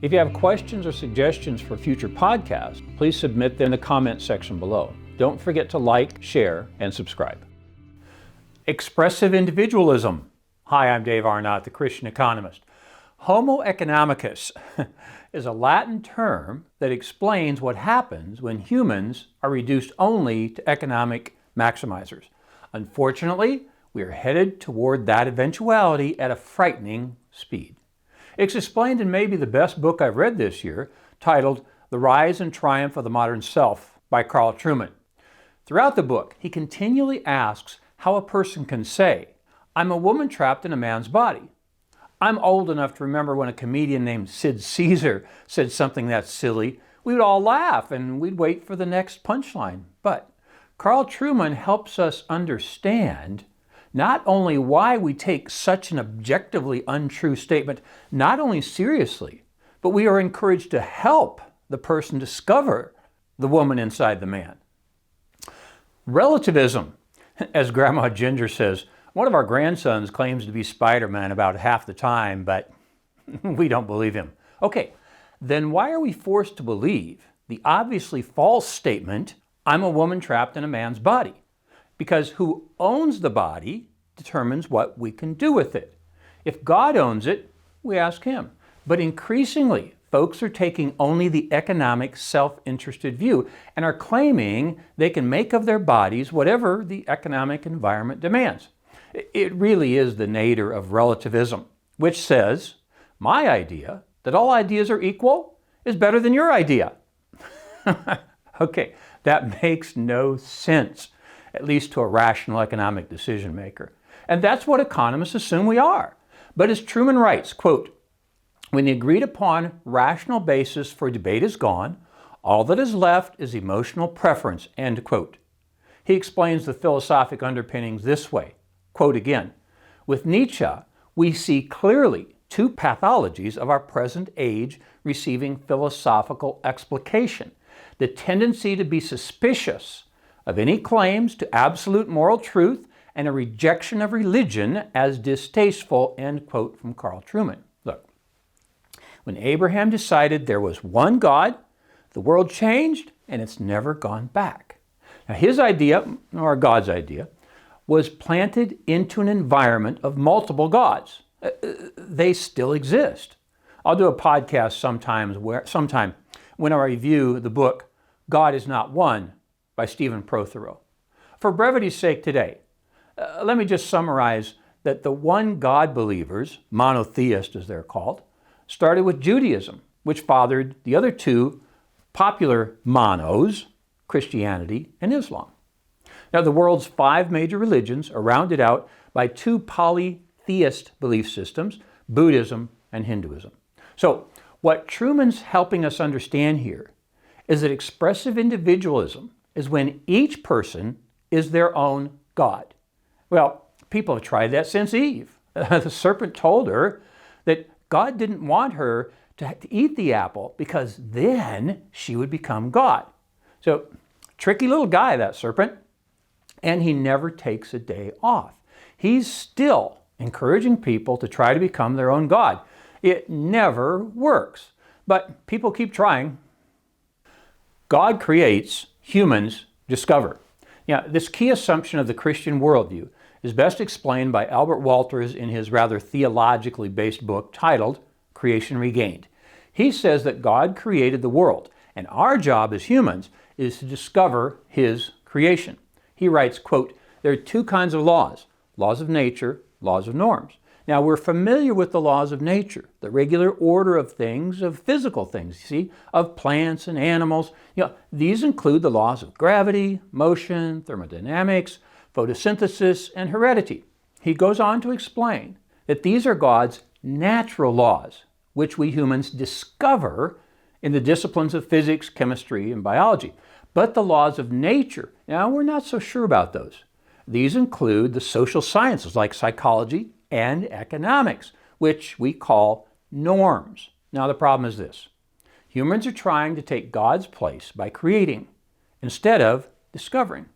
If you have questions or suggestions for future podcasts, please submit them in the comment section below. Don't forget to like, share, and subscribe. Expressive Individualism. Hi, I'm Dave Arnott, the Christian Economist. Homo economicus is a Latin term that explains what happens when humans are reduced only to economic maximizers. Unfortunately, we are headed toward that eventuality at a frightening speed. It's explained in maybe the best book I've read this year, titled The Rise and Triumph of the Modern Self by Carl Trueman. Throughout the book, he continually asks how a person can say, "I'm a woman trapped in a man's body." I'm old enough to remember when a comedian named Sid Caesar said something that silly. We'd all laugh and we'd wait for the next punchline. But Carl Trueman helps us understand not only why we take such an objectively untrue statement not only seriously, but we are encouraged to help the person discover the woman inside the man. Relativism. As Grandma Ginger says, one of our grandsons claims to be Spider-Man about half the time, but we don't believe him. Okay, then why are we forced to believe the obviously false statement, "I'm a woman trapped in a man's body"? Because who owns the body determines what we can do with it. If God owns it, we ask him. But increasingly, folks are taking only the economic, self-interested view and are claiming they can make of their bodies whatever the economic environment demands. It really is the nadir of relativism, which says, my idea that all ideas are equal is better than your idea. Okay, that makes no sense, at least to a rational economic decision maker. And that's what economists assume we are. But as Trueman writes, quote, "When the agreed upon rational basis for debate is gone, all that is left is emotional preference," end quote. He explains the philosophic underpinnings this way, quote again, "With Nietzsche, we see clearly two pathologies of our present age receiving philosophical explication: the tendency to be suspicious of any claims to absolute moral truth and a rejection of religion as distasteful," end quote from Carl Trueman. Look, when Abraham decided there was one God, the world changed and it's never gone back. Now his idea, or God's idea, was planted into an environment of multiple gods. They still exist. I'll do a podcast sometime when I review the book God is Not One by Stephen Prothero. For brevity's sake today, let me just summarize that the one God believers, monotheists as they're called, started with Judaism, which fathered the other two popular monos, Christianity and Islam. Now, the world's 5 major religions are rounded out by 2 polytheist belief systems, Buddhism and Hinduism. So, what Trueman's helping us understand here is that expressive individualism is when each person is their own God. Well, people have tried that since Eve. The serpent told her that God didn't want her to eat the apple because then she would become God. So, tricky little guy, that serpent. And he never takes a day off. He's still encouraging people to try to become their own God. It never works, but people keep trying. God creates, humans discover. Now, this key assumption of the Christian worldview is best explained by Albert Walters in his rather theologically based book titled Creation Regained. He says that God created the world, and our job as humans is to discover his creation. He writes, quote, "There are 2 kinds of laws of nature, laws of norms. Now, we're familiar with the laws of nature, the regular order of things, of physical things, you see, of plants and animals. These include the laws of gravity, motion, thermodynamics, photosynthesis, and heredity." He goes on to explain that these are God's natural laws, which we humans discover in the disciplines of physics, chemistry, and biology. But the laws of nature, now we're not so sure about those. These include the social sciences like psychology and economics, which we call norms. Now the problem is this: humans are trying to take God's place by creating instead of discovering.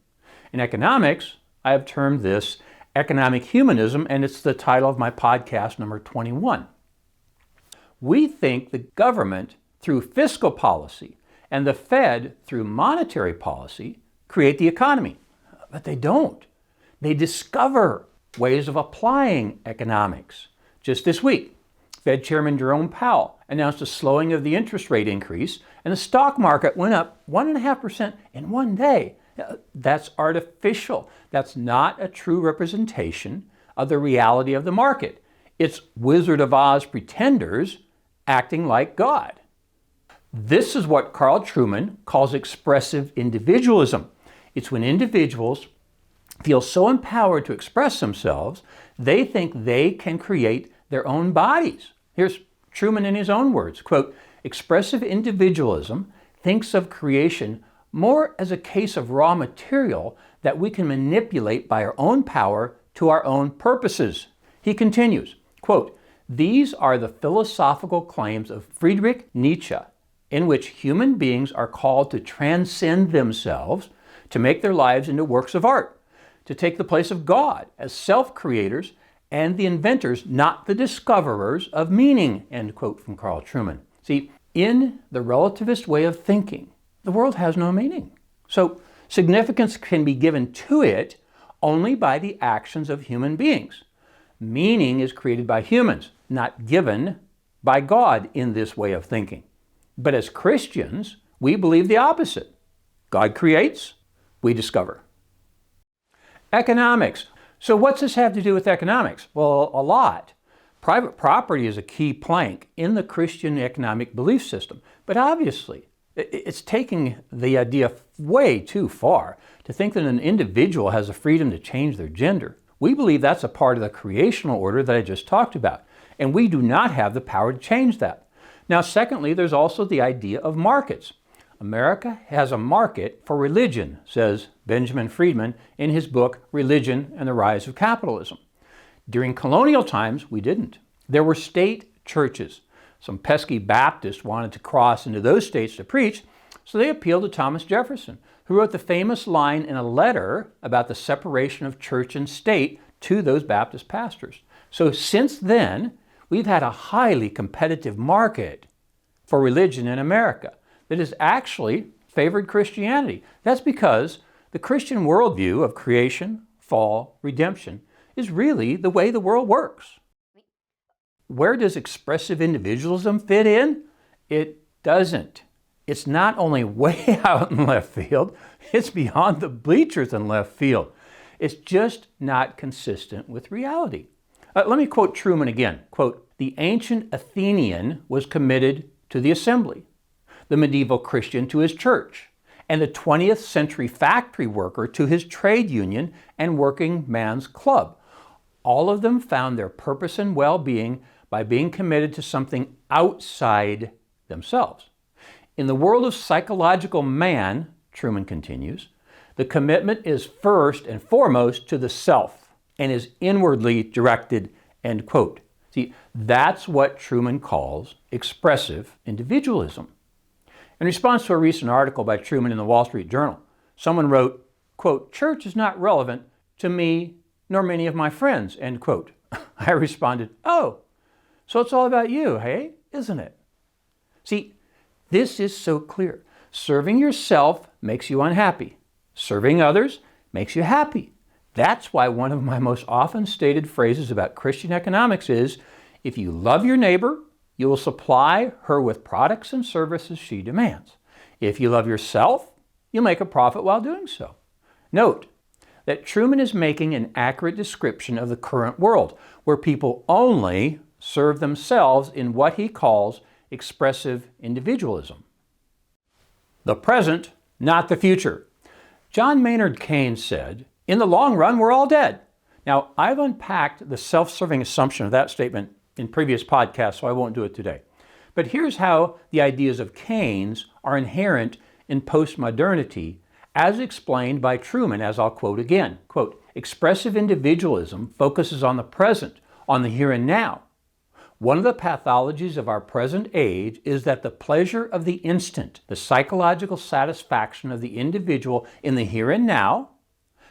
In economics, I have termed this economic humanism, and it's the title of my podcast number 21. We think the government, through fiscal policy, and the Fed, through monetary policy, create the economy. But they don't. They discover ways of applying economics. Just this week, Fed Chairman Jerome Powell announced a slowing of the interest rate increase, and the stock market went up 1.5% in one day. That's artificial. That's not a true representation of the reality of the market. It's Wizard of Oz pretenders acting like God. This is what Carl Trueman calls expressive individualism. It's when individuals feel so empowered to express themselves, they think they can create their own bodies. Here's Trueman in his own words, quote, "Expressive individualism thinks of creation more as a case of raw material that we can manipulate by our own power to our own purposes." He continues, quote, "These are the philosophical claims of Friedrich Nietzsche, in which human beings are called to transcend themselves, to make their lives into works of art, to take the place of God as self-creators and the inventors, not the discoverers of meaning," end quote from Carl Trueman. See, in the relativist way of thinking, the world has no meaning. So significance can be given to it only by the actions of human beings. Meaning is created by humans, not given by God in this way of thinking. But as Christians, we believe the opposite. God creates, we discover. Economics. So what's this have to do with economics? Well, a lot. Private property is a key plank in the Christian economic belief system. But obviously, it's taking the idea way too far to think that an individual has the freedom to change their gender. We believe that's a part of the creational order that I just talked about, and we do not have the power to change that. Now, secondly, there's also the idea of markets. America has a market for religion, says Benjamin Friedman in his book, Religion and the Rise of Capitalism. During colonial times, we didn't. There were state churches. Some pesky Baptists wanted to cross into those states to preach, so they appealed to Thomas Jefferson, who wrote the famous line in a letter about the separation of church and state to those Baptist pastors. So since then, we've had a highly competitive market for religion in America that has actually favored Christianity. That's because the Christian worldview of creation, fall, redemption is really the way the world works. Where does expressive individualism fit in? It doesn't. It's not only way out in left field, it's beyond the bleachers in left field. It's just not consistent with reality. Let me quote Trueman again. Quote, "The ancient Athenian was committed to the assembly, the medieval Christian to his church, and the 20th century factory worker to his trade union and working man's club. All of them found their purpose and well-being by being committed to something outside themselves. In the world of psychological man," Trueman continues, "the commitment is first and foremost to the self and is inwardly directed," end quote. See, that's what Trueman calls expressive individualism. In response to a recent article by Trueman in the Wall Street Journal, someone wrote, quote, "Church is not relevant to me nor many of my friends," end quote. I responded, "Oh, so it's all about you, hey? Isn't it?" See, this is so clear. Serving yourself makes you unhappy. Serving others makes you happy. That's why one of my most often stated phrases about Christian economics is, if you love your neighbor, you will supply her with products and services she demands. If you love yourself, you'll make a profit while doing so. Note that Trueman is making an accurate description of the current world, where people only serve themselves in what he calls expressive individualism. The present, not the future. John Maynard Keynes said, "In the long run, we're all dead." Now, I've unpacked the self-serving assumption of that statement in previous podcasts, so I won't do it today. But here's how the ideas of Keynes are inherent in postmodernity, as explained by Trueman, as I'll quote again. Quote, "Expressive individualism focuses on the present, on the here and now. One of the pathologies of our present age is that the pleasure of the instant, the psychological satisfaction of the individual in the here and now,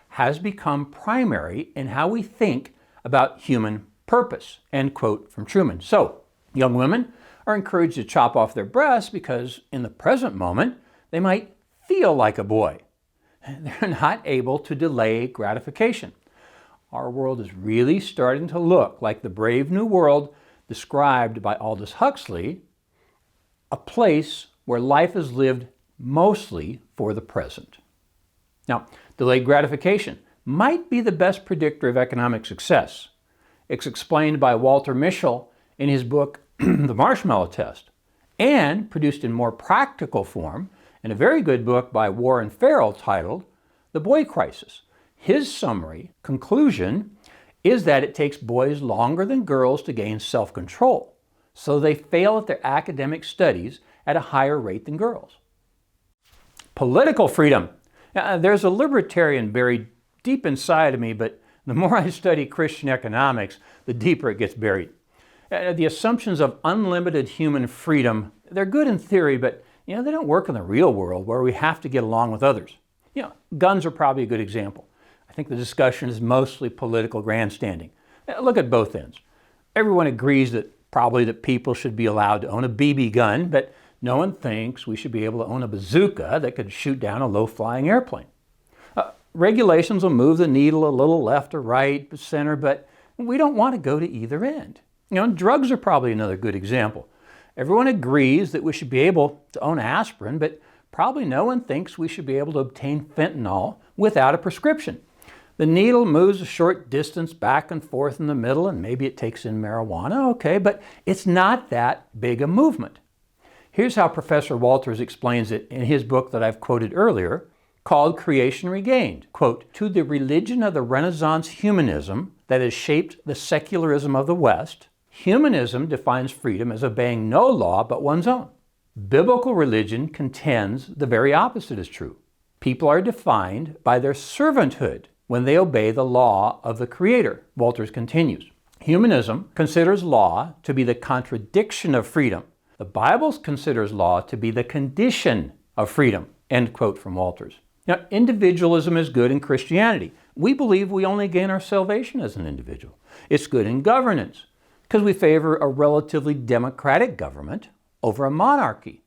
has become primary in how we think about human purpose," end quote from Trueman. So, young women, are encouraged to chop off their breasts because in the present moment, they might feel like a boy. They're not able to delay gratification. Our world is really starting to look like the brave new world described by Aldous Huxley, a place where life is lived mostly for the present. Now, delayed gratification might be the best predictor of economic success. It's explained by Walter Mischel in his book, The Marshmallow Test, and produced in more practical form in a very good book by Warren Farrell titled The Boy Crisis. His summary conclusion is that it takes boys longer than girls to gain self-control, so they fail at their academic studies at a higher rate than girls. Political freedom. There's a libertarian buried deep inside of me, but the more I study Christian economics, the deeper it gets buried. The assumptions of unlimited human freedom, they're good in theory, but they don't work in the real world where we have to get along with others. Guns are probably a good example. I think the discussion is mostly political grandstanding. Look at both ends. Everyone agrees that people should be allowed to own a BB gun, but no one thinks we should be able to own a bazooka that could shoot down a low-flying airplane. Regulations will move the needle a little left or right, center, but we don't want to go to either end. Drugs are probably another good example. Everyone agrees that we should be able to own aspirin, but probably no one thinks we should be able to obtain fentanyl without a prescription. The needle moves a short distance back and forth in the middle, and maybe it takes in marijuana, okay, but it's not that big a movement. Here's how Professor Walters explains it in his book that I've quoted earlier, called Creation Regained. Quote, "To the religion of the Renaissance humanism that has shaped the secularism of the West, humanism defines freedom as obeying no law but one's own. Biblical religion contends the very opposite is true. People are defined by their servanthood when they obey the law of the Creator." Walters continues, "Humanism considers law to be the contradiction of freedom. The Bible considers law to be the condition of freedom." End quote from Walters. Now, individualism is good in Christianity. We believe we only gain our salvation as an individual. It's good in governance because we favor a relatively democratic government over a monarchy.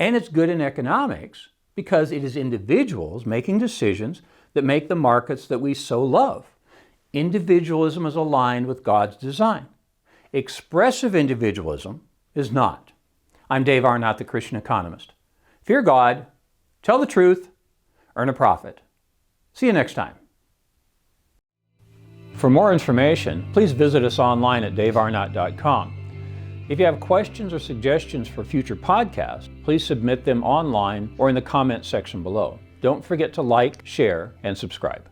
And it's good in economics because it is individuals making decisions that make the markets that we so love. Individualism is aligned with God's design. Expressive individualism is not. I'm Dave Arnott, the Christian Economist. Fear God, tell the truth, earn a profit. See you next time. For more information, please visit us online at davearnott.com. If you have questions or suggestions for future podcasts, please submit them online or in the comments section below. Don't forget to like, share, and subscribe.